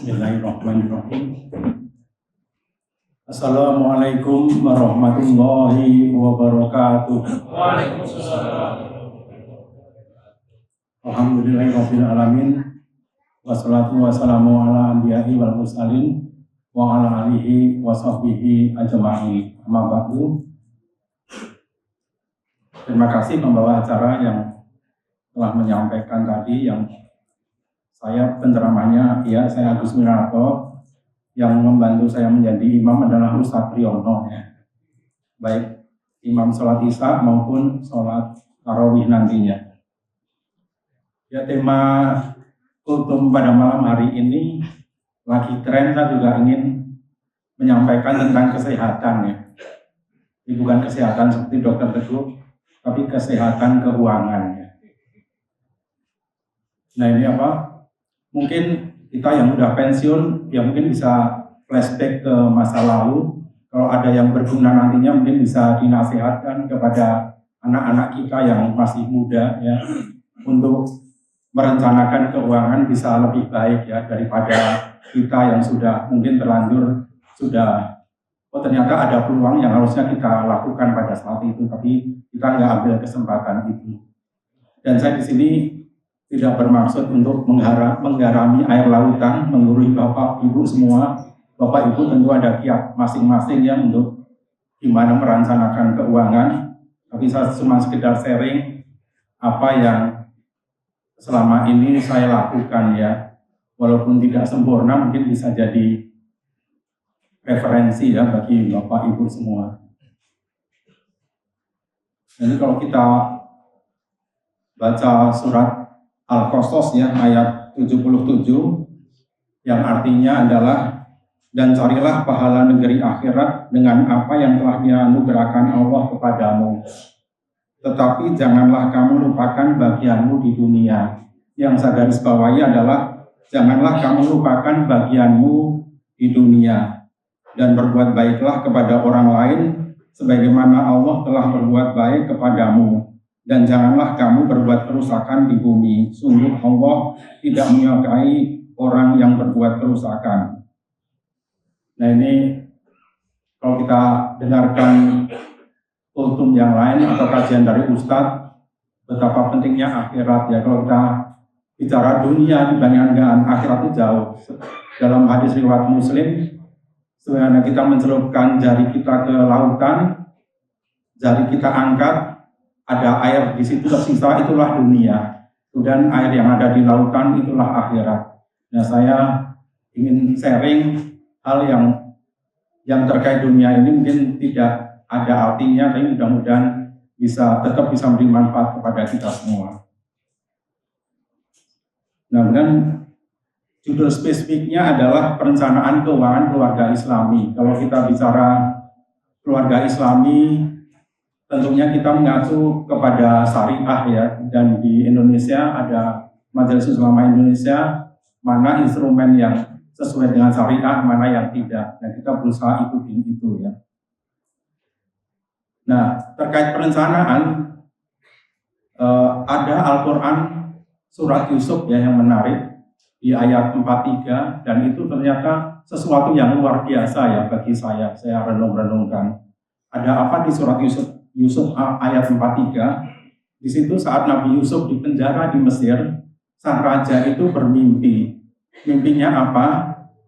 Bismillahirrahmanirrahim. Assalamualaikum warahmatullahi wabarakatuh. Waalaikumsalam. Alhamdulillahirabbil alamin. Wassalatu wassalamu ala anbiya'i wal mursalin wa ala alihi wa sahbihi ajma'in. Amma ba'du. Terima kasih pembawa acara yang telah menyampaikan tadi, yang saya penceramahnya, ya, saya Agus Winarto. Yang membantu saya menjadi imam adalah Ustadz Priyono, ya. Baik imam sholat isya maupun sholat tarawih nantinya. Ya, tema kultum pada malam hari ini lagi tren. Saya juga ingin menyampaikan tentang kesehatan, ya. Ini bukan kesehatan seperti dokter Teguh, tapi kesehatan keuangan, ya. Nah, ini apa? Mungkin kita yang udah pensiun, ya mungkin bisa flashback ke masa lalu. Kalau ada yang berguna nantinya, mungkin bisa dinasihatkan kepada anak-anak kita yang masih muda, ya, untuk merencanakan keuangan bisa lebih baik, ya, daripada kita yang sudah mungkin terlanjur sudah, oh ternyata ada peluang yang harusnya kita lakukan pada saat itu, tapi kita nggak ambil kesempatan itu. Dan saya di sini tidak bermaksud untuk menggarami air lautan, menggurui Bapak Ibu semua. Bapak Ibu tentu ada kiat masing-masing, ya, untuk gimana merencanakan keuangan. Tapi saya cuma sekedar sharing apa yang selama ini saya lakukan, ya. Walaupun tidak sempurna, mungkin bisa jadi referensi, ya, bagi Bapak Ibu semua. Jadi kalau kita baca surat Al-Qasas, ya, ayat 77, yang artinya adalah, dan carilah pahala negeri akhirat dengan apa yang telah dianugerahkan Allah kepadamu. Tetapi janganlah kamu lupakan bagianmu di dunia. Yang saya garis bawahi adalah, janganlah kamu lupakan bagianmu di dunia. Dan berbuat baiklah kepada orang lain, sebagaimana Allah telah berbuat baik kepadamu. Dan janganlah kamu berbuat kerusakan di bumi. Sungguh Allah tidak menyukai orang yang berbuat kerusakan. Nah, ini kalau kita dengarkan kultum yang lain atau kajian dari Ustadz, betapa pentingnya akhirat, ya. Kalau kita bicara dunia dibandingkan akhirat itu jauh. Dalam hadis riwayat Muslim, sebenarnya kita mencelupkan jari kita ke lautan, jari kita angkat, ada air di situ tersisa, itulah dunia. Dan air yang ada di lautan itulah akhirat. Nah, saya ingin sharing hal yang terkait dunia ini mungkin tidak ada artinya, tapi mudah-mudahan tetap bisa memberi manfaat kepada kita semua. Nah, dan judul spesifiknya adalah perencanaan keuangan keluarga Islami. Kalau kita bicara keluarga Islami, tentunya kita mengacu kepada syariah, ya, dan di Indonesia ada Majelis Ulama Indonesia, mana instrumen yang sesuai dengan syariah, mana yang tidak. Dan kita berusaha ikutin itu, ya. Nah, terkait perencanaan, ada Al-Quran surat Yusuf, ya, yang menarik di ayat 43, dan itu ternyata sesuatu yang luar biasa, ya, bagi saya renung-renungkan. Ada apa di surat Yusuf ayat 43, di situ saat Nabi Yusuf di penjara di Mesir, sang raja itu bermimpi. Mimpinya apa?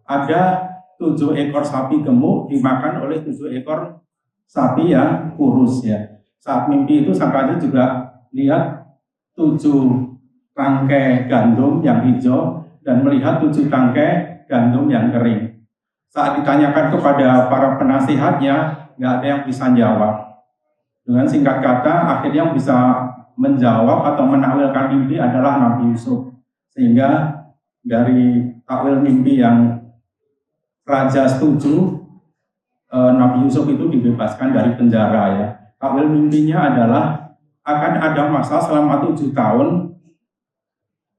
Ada 7 ekor sapi gemuk dimakan oleh 7 ekor sapi yang kurus, ya. Saat mimpi itu sang raja juga lihat 7 tangkai gandum yang hijau dan melihat 7 tangkai gandum yang kering. Saat ditanyakan kepada para penasihatnya, nggak ada yang bisa jawab. Dengan singkat kata, akhirnya yang bisa menjawab atau menakwilkan mimpi adalah Nabi Yusuf. Sehingga dari takwil mimpi yang raja setuju, Nabi Yusuf itu dibebaskan dari penjara, ya. Takwil mimpinya adalah akan ada masa selama 7 tahun,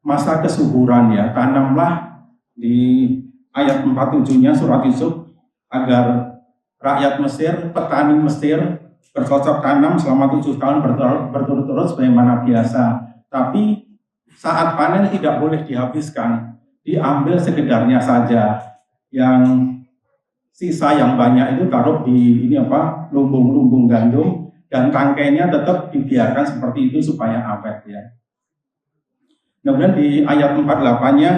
masa kesuburan, ya. Tanamlah di ayat 47-nya surat Yusuf agar rakyat Mesir, petani Mesir bercocok tanam selama 7 tahun berturut-turut sebagaimana biasa. Tapi saat panen tidak boleh dihabiskan. diambil sekedarnya saja. Yang sisa yang banyak itu taruh di lumbung-lumbung gandum, dan tangkainya tetap dibiarkan seperti itu supaya awet ya. Kemudian di ayat 48-nya,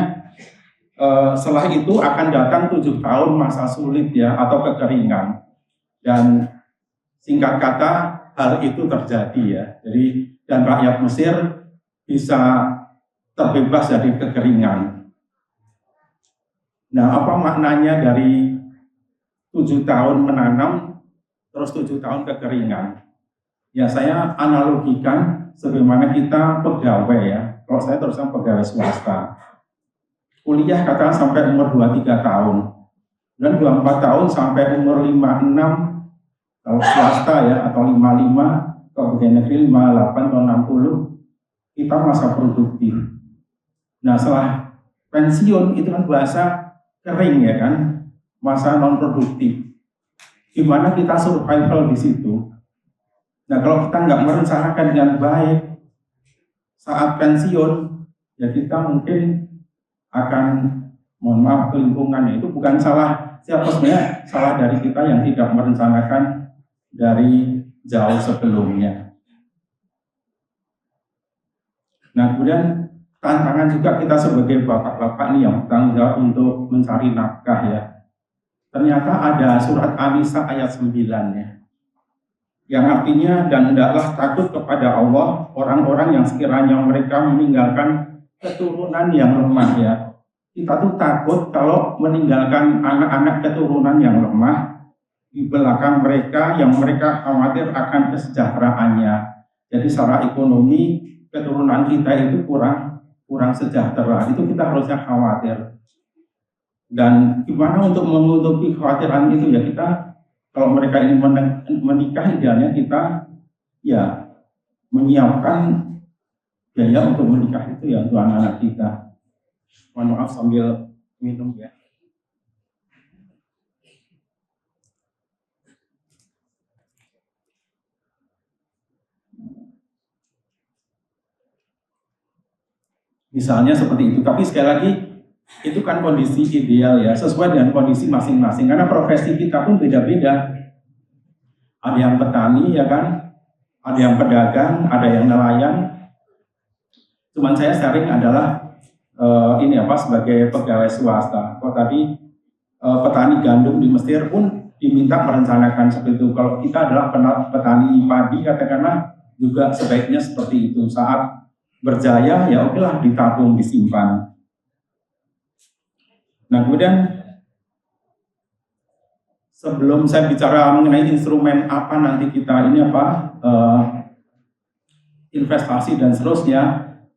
setelah itu akan datang 7 tahun masa sulit ya, atau kekeringan. Dan singkat kata hal itu terjadi ya. Jadi dan rakyat Mesir bisa terbebas dari kekeringan. Nah, apa maknanya dari 7 tahun menanam, terus 7 tahun kekeringan? Ya, saya analogikan sebagaimana kita pegawai ya. Kalau saya terusnya pegawai swasta. Kuliah katakan sampai umur 23 tahun. Dan 24 tahun sampai umur 56, kalau swasta ya, atau 55, kalau pegawai negeri 58 atau 60, kita masa produktif. Nah, setelah pensiun itu kan bahasa kering ya kan, masa non produktif. Gimana kita survival di situ? Nah, kalau kita nggak merencanakan dengan baik saat pensiun, ya kita mungkin akan, mohon maaf, kelimpungan. Itu bukan salah siapa, sebenarnya salah dari kita yang tidak merencanakan dari jauh sebelumnya. Nah, kemudian tantangan juga kita sebagai bapak-bapak nih yang bertanggung jawab untuk mencari nafkah ya. Ternyata ada surat An-Nisa ayat 9 ya, yang artinya, dan hendaklah takut kepada Allah orang-orang yang sekiranya mereka meninggalkan keturunan yang lemah ya. Kita tuh takut kalau meninggalkan anak-anak keturunan yang lemah di belakang mereka, yang mereka khawatir akan kesejahteraannya. Jadi secara ekonomi keturunan kita itu kurang sejahtera, itu kita harusnya khawatir. Dan gimana untuk menutupi kekhawatiran itu ya, kita kalau mereka ini menikah, idealnya kita ya menyiapkan biaya untuk menikah itu ya untuk anak-anak kita. Mohon maaf sambil minum ya. Misalnya seperti itu, tapi sekali lagi itu kan kondisi ideal ya, sesuai dengan kondisi masing-masing, karena profesi kita pun beda-beda. Ada yang petani ya kan, ada yang pedagang, ada yang nelayan. Cuman saya sharing adalah sebagai pegawai swasta. Kalau tadi petani gandum di Mesir pun diminta merencanakan seperti itu. Kalau kita adalah petani padi, katakanlah juga sebaiknya seperti itu. Saat berjaya ya okelah ditabung, disimpan. Nah, kemudian sebelum saya bicara mengenai instrumen apa nanti kita investasi dan seterusnya,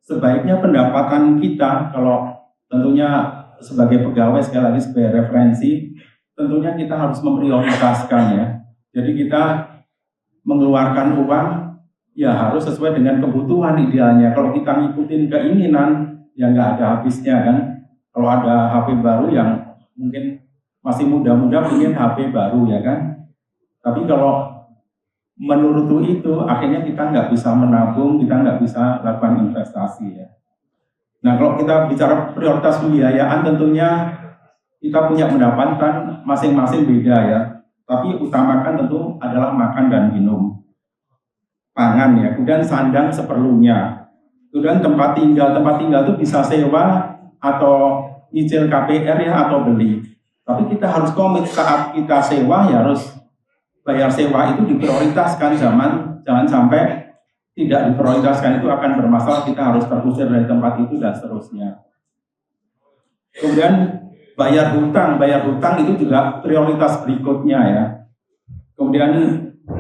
sebaiknya pendapatan kita, kalau tentunya sebagai pegawai, sekali lagi sebagai referensi, tentunya kita harus memprioritaskan ya. Jadi kita mengeluarkan uang ya harus sesuai dengan kebutuhan idealnya. Kalau kita ngikutin keinginan, ya nggak ada habisnya kan. Kalau ada HP baru yang mungkin masih muda-muda ingin HP baru ya kan. Tapi kalau menuruti itu, akhirnya kita nggak bisa menabung, kita nggak bisa lakukan investasi ya. Nah, kalau kita bicara prioritas pembiayaan, tentunya kita punya pendapatan masing-masing beda ya. Tapi utamakan tentu adalah makan dan minum, pangan ya, kemudian sandang seperlunya, kemudian tempat tinggal itu bisa sewa atau nyicil KPR ya, atau beli. Tapi kita harus komit saat kita sewa ya harus bayar sewa itu diprioritaskan, jangan sampai tidak diprioritaskan, itu akan bermasalah, kita harus terusir dari tempat itu dan seterusnya. Kemudian bayar hutang itu juga prioritas berikutnya ya. Kemudian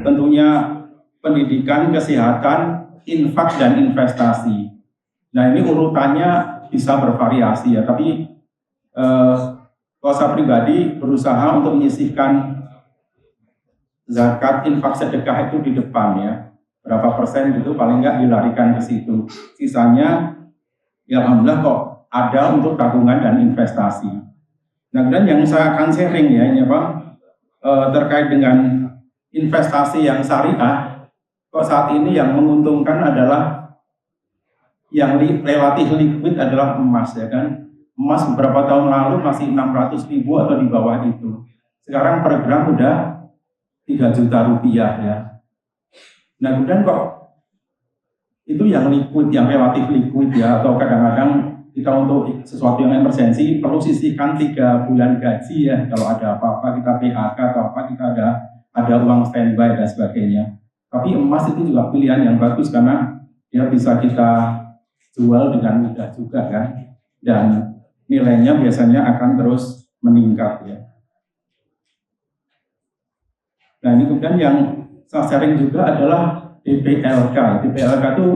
tentunya pendidikan, kesehatan, infak dan investasi. Nah, ini urutannya bisa bervariasi ya, tapi kalau saya pribadi berusaha untuk menyisihkan zakat, infak, sedekah itu di depan ya. Berapa persen gitu paling nggak dilarikan ke situ. Sisanya ya alhamdulillah kok ada untuk tabungan dan investasi. Nah, dan yang saya akan sharing ya ini terkait dengan investasi yang syariah. Kok saat ini yang menguntungkan adalah yang relatif liquid adalah emas ya kan. Emas beberapa tahun lalu masih 600.000 atau di bawah itu. Sekarang per gram udah 3 juta rupiah ya. Nah kemudian kok itu yang liquid, yang relatif liquid ya, atau kadang-kadang kita untuk sesuatu yang emergensi perlu sisihkan 3 bulan gaji ya. Kalau ada apa-apa kita PHK atau apa kita ada uang standby dan sebagainya. Tapi emas itu juga pilihan yang bagus karena dia bisa kita jual dengan mudah juga kan. Dan nilainya biasanya akan terus meningkat ya. Nah ini kemudian yang saya sharing juga adalah DPLK. DPLK itu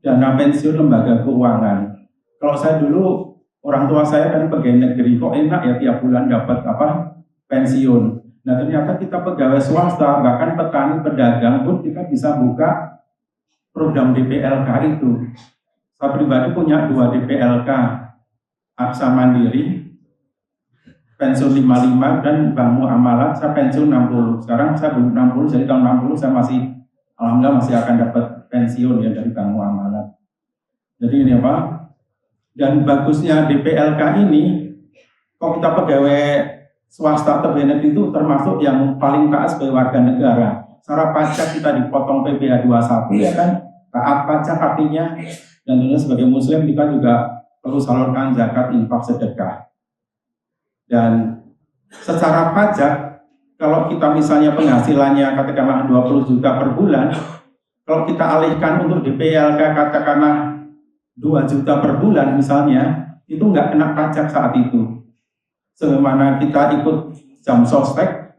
dana pensiun lembaga keuangan. Kalau saya dulu, orang tua saya kan pegawai negeri, kok enak ya tiap bulan dapat pensiun. Nah ternyata kita pegawai swasta, bahkan petani pedagang pun kita bisa buka program DPLK itu. Saya pribadi punya 2 DPLK. Aksa Mandiri, pensiun 55 dan Bank Muamalat, saya pensiun 60. Sekarang saya belum 60, jadi tahun 60 saya alhamdulillah masih akan dapat pensiun ya dari Bank Muamalat. Jadi ini apa? Dan bagusnya DPLK ini, kalau kita pegawai swasta atau pegawai negeri itu termasuk yang paling taat sebagai warga negara. Secara pajak kita dipotong PPh 21 ya kan, taat pajak artinya, dan tentunya sebagai muslim kita juga perlu salurkan zakat, infak, sedekah. Dan secara pajak, kalau kita misalnya penghasilannya katakanlah 20 juta per bulan, kalau kita alihkan untuk DPLK katakanlah 2 juta per bulan misalnya, itu nggak kena pajak saat itu. Sebagaimana kita ikut jam sostek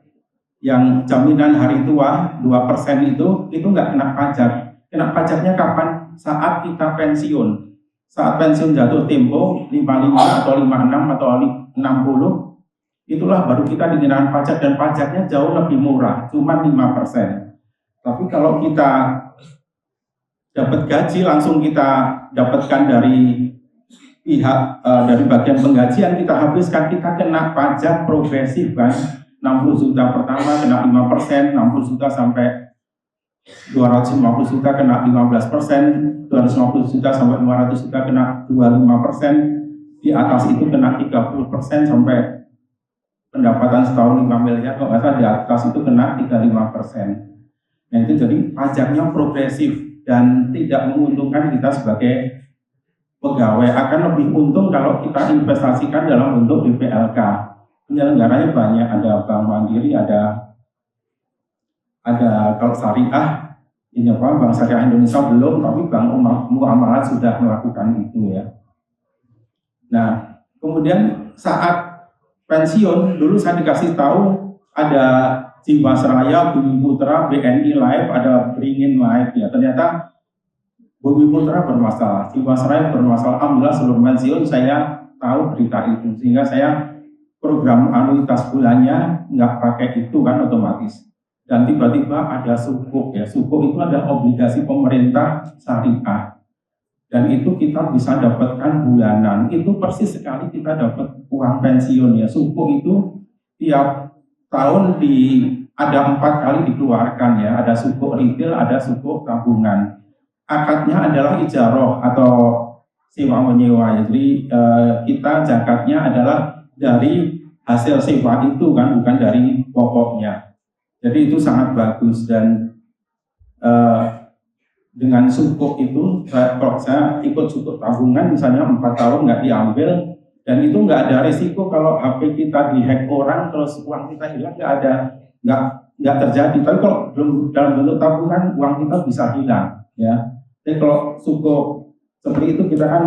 yang jaminan hari tua 2% itu nggak kena pajak. Kena pajaknya kapan? Saat kita pensiun. Saat pensiun jatuh tempo 55 atau 56 atau 60, itulah baru kita dikenakan pajak, dan pajaknya jauh lebih murah, cuma 5%. Tapi kalau kita dapat gaji langsung kita dapatkan dari pihak dari bagian penggajian, kita habiskan, kita kena pajak progresif kan. 60 juta pertama kena 5%, 60 juta sampai 250 juta kena 15%, 250 juta sampai 500 juta kena 25%, di atas itu kena 30% sampai pendapatan setahun 5 miliar, kalau nggak salah di atas itu kena 35%. Nah itu jadi pajaknya progresif dan tidak menguntungkan kita sebagai pegawai. Akan lebih untung kalau kita investasikan dalam bentuk DPLK. Penyelenggaranya banyak, ada Bank Mandiri, ada kalau syariah, ini apa, Bank Syariah Indonesia belum, tapi Bank Muamalat sudah melakukan itu ya. Nah, kemudian saat pensiun, dulu saya dikasih tahu ada Jiwasraya, Bumi Putra, BNI Life, ada Beringin Life ya. Ternyata Bumi Putra bermasalah, Jiwasraya bermasalah. Alhamdulillah sebelum pensiun saya tahu berita itu, sehingga saya program anuitas bulannya nggak pakai itu kan otomatis. Dan tiba-tiba ada sukuk ya. Sukuk itu adalah obligasi pemerintah syariah. Dan itu kita bisa dapatkan bulanan. Itu persis sekali kita dapat uang pensiun ya. Sukuk itu tiap tahun ada 4 kali dikeluarkan ya. Ada sukuk retail, ada sukuk tabungan. Akadnya adalah ijaroh atau sewa menyewa. Jadi kita zakatnya adalah dari hasil sewa itu kan, bukan dari pokoknya. Jadi itu sangat bagus. Dan dengan sukuk itu, kalau saya ikut sukuk tabungan misalnya 4 tahun nggak diambil, dan itu nggak ada risiko kalau HP kita dihack orang terus uang kita hilang, nggak terjadi. Tapi kalau belum dalam bentuk tabungan, uang kita bisa hilang ya. Jadi kalau sukuk seperti itu kita kan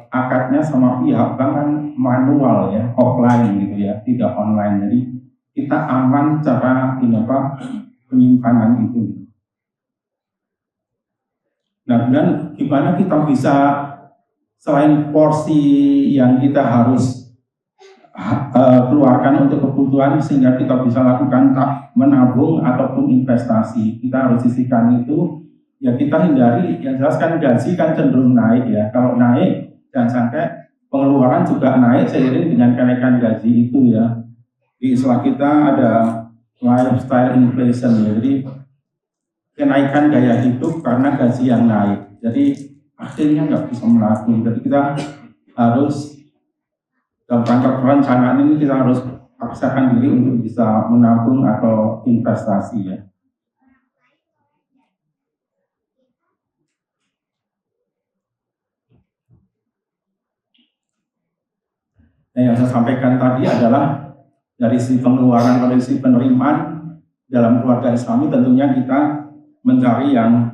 akadnya sama pihak bank kan manual ya, offline gitu ya, tidak online. Jadi kita aman cara penyimpanan itu. Nah, dan gimana kita bisa selain porsi yang kita harus keluarkan untuk kebutuhan sehingga kita bisa lakukan menabung ataupun investasi, kita harus sisihkan itu. Ya kita hindari, yang jelas kan gaji kan cenderung naik ya. Kalau naik jangan sampai pengeluaran juga naik seiring dengan kenaikan gaji itu ya. Di istilah kita ada lifestyle inflation ya. Jadi kenaikan gaya hidup karena gaji yang naik. Jadi akhirnya nggak bisa melakukan. Jadi kita harus dalam rangka perencanaan ini kita harus paksakan diri untuk bisa menabung atau investasi ya. Nah, yang saya sampaikan tadi adalah dari sisi pengeluaran, dari sisi penerimaan dalam keluarga Islami tentunya kita mencari yang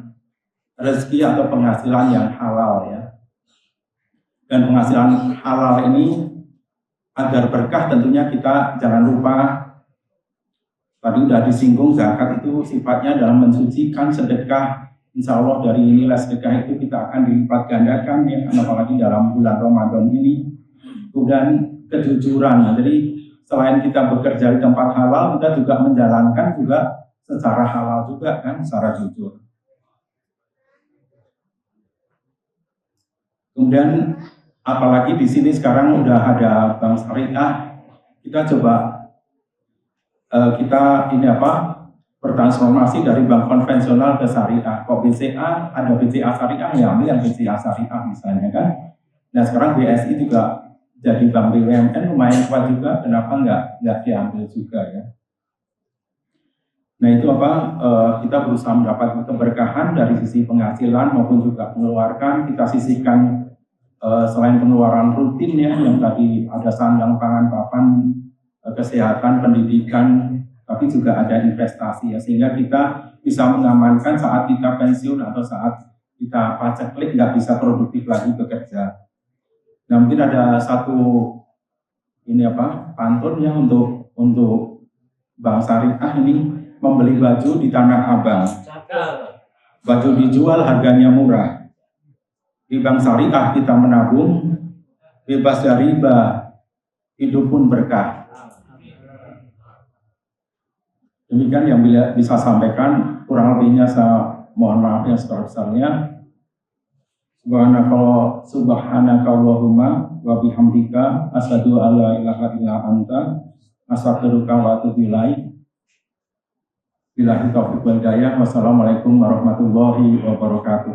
rezeki atau penghasilan yang halal ya. Dan penghasilan halal ini agar berkah tentunya kita jangan lupa tadi sudah disinggung zakat itu sifatnya dalam mensucikan sedekah. Insya Allah dari nilai sedekah itu kita akan dilipat gandakan ya, apalagi dalam bulan Ramadan ini. Kemudian kejujuran. Nah, jadi selain kita bekerja di tempat halal, kita juga menjalankan juga secara halal juga kan, secara jujur. Kemudian apalagi di sini sekarang udah ada bank syariah, kita coba kita bertransformasi dari bank konvensional ke syariah. Kok BCA ada BCA syariah ya, ambil yang BCA syariah misalnya kan. Nah sekarang BSI juga jadi bank BUMN lumayan kuat juga, kenapa nggak diambil juga ya? Nah itu kita berusaha mendapat keberkahan dari sisi penghasilan maupun juga mengeluarkan, kita sisihkan selain pengeluaran rutin ya, yang tadi ada sandang, pangan, papan, kesehatan, pendidikan, tapi juga ada investasi ya, sehingga kita bisa mengamankan saat kita pensiun atau saat kita paceklik nggak bisa produktif lagi bekerja. Nah mungkin ada satu pantun ya untuk bank syariah ini, membeli baju di Tanah Abang. Baju dijual harganya murah. Di bank syariah kita menabung, bebas dari riba, hidup pun berkah. Demikian yang bisa sampaikan, kurang lebihnya saya mohon maaf yang sebesar-besarnya. Subhanakallahumma wa bihamdika asyhadu an la ilaha illa anta astaghfiruka wa atubu ilaik. Billahi taufiq wal hidayah. Wassalamualaikum warahmatullahi wabarakatuh.